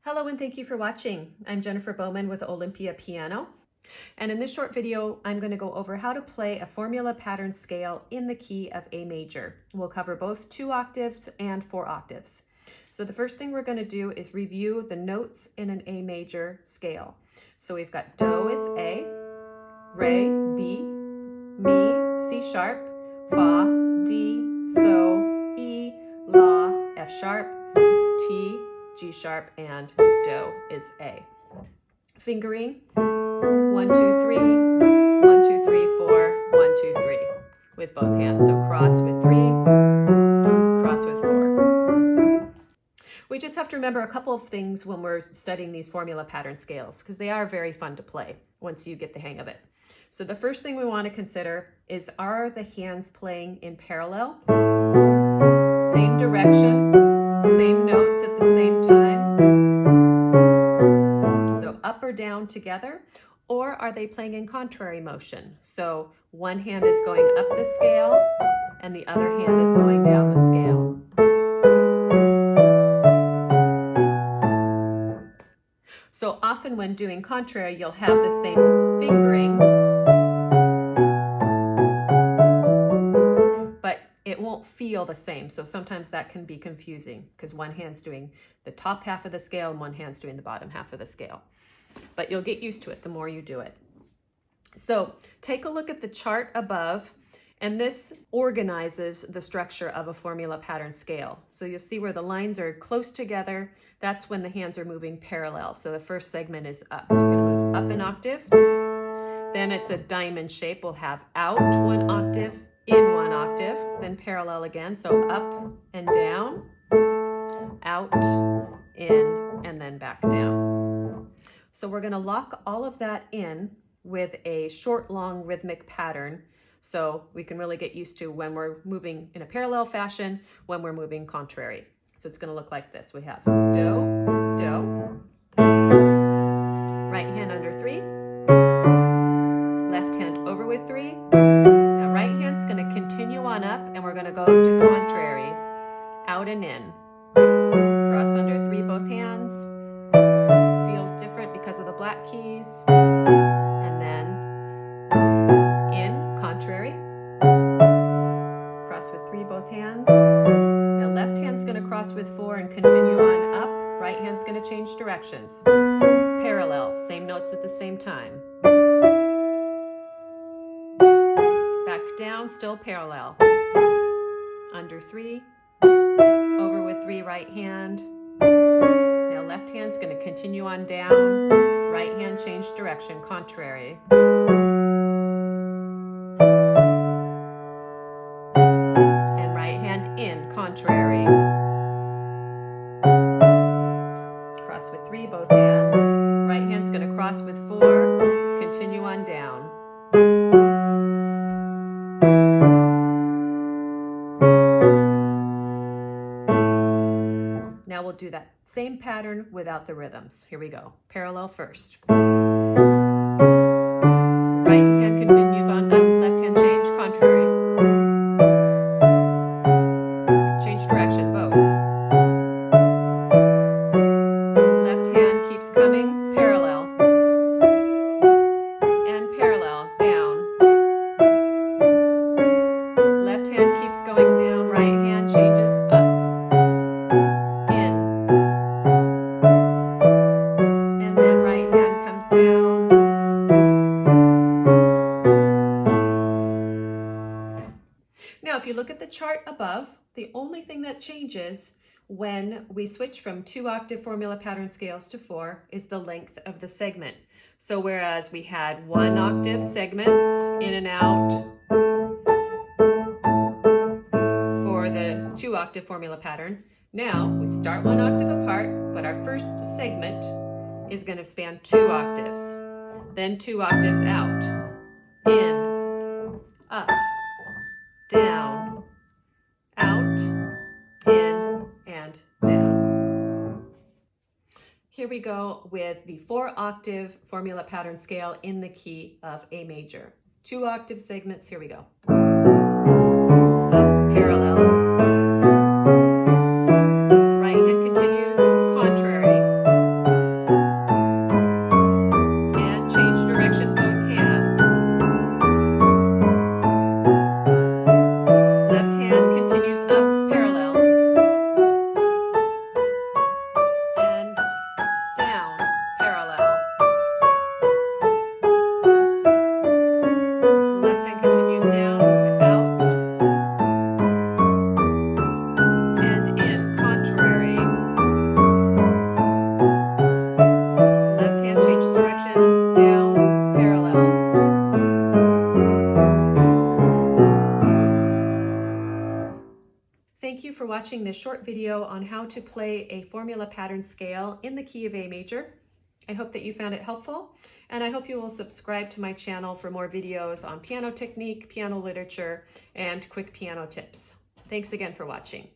Hello and thank you for watching. I'm Jennifer Bowman with Olympia Piano. And in this short video, I'm going to go over how to play a formula pattern scale in the key of A major. We'll cover both 2 octaves and 4 octaves. So the first thing we're going to do is review the notes in an A major scale. So we've got Do is A, Re, B, Mi, C sharp, Fa, D, So, E, La, F sharp, T, G sharp, and Do is A. Fingering, 1, 2, 3, 1, 2, 3, 4, 1, 2, 3 with both hands. So cross with 3, cross with 4. We just have to remember a couple of things when we're studying these formula pattern scales because they are very fun to play once you get the hang of it. So the first thing we want to consider is, are the hands playing in parallel? Same direction, same notes at the same time? So up or down together? Or are they playing in contrary motion? So one hand is going up the scale and the other hand is going down the scale. So often when doing contrary, you'll have the same fingering, but it won't feel the same. So sometimes that can be confusing because one hand's doing the top half of the scale and one hand's doing the bottom half of the scale. But you'll get used to it the more you do it. So take a look at the chart above, and this organizes the structure of a formula pattern scale. So you'll see where the lines are close together. That's when the hands are moving parallel. So the first segment is up. So we're going to move up an octave. Then it's a diamond shape. We'll have out 1 octave, in 1 octave, then parallel again. So up and down, out, in, and then back down. So we're going to lock all of that in with a short, long rhythmic pattern so we can really get used to when we're moving in a parallel fashion, when we're moving contrary. So it's going to look like this. We have Do, Do, right hand under 3, left hand over with 3. Now right hand's going to continue on up and we're going to go to contrary, out and in. Cross under 3, both hands. Feels different because of the black keys. And then in, contrary. Cross with 3, both hands. Now left hand's going to cross with 4 and continue on up. Right hand's going to change directions. Parallel, same notes at the same time. Back down, still parallel. Under 3, over with 3, right hand. Now left hand's going to continue on down. Right hand change direction, contrary. And right hand in, contrary. Cross with 3, both hands. Right hand's going to cross with 4, continue on down. Now we'll do that same pattern without the rhythms. Here we go. Parallel first. Right hand continues on up, left hand change, contrary. Change direction, both. Left hand keeps coming, parallel. And parallel, down. Left hand keeps going down, right hand changes up. Now, if you look at the chart above, the only thing that changes when we switch from 2 octave formula pattern scales to 4 is the length of the segment. So whereas we had 1 octave segments in and out for the 2 octave formula pattern, now we start 1 octave apart, but our first segment is going to span 2 octaves, then 2 octaves out, in, up, down, out, in, and down. Here we go with the 4 octave formula pattern scale in the key of A major. 2 octave segments, here we go. Up, parallel. Right hand continues, contrary. thank you for watching this short video on how to play a formula pattern scale in the key of A major. I hope that you found it helpful, and I hope you will subscribe to my channel for more videos on piano technique, piano literature, and quick piano tips. Thanks again for watching.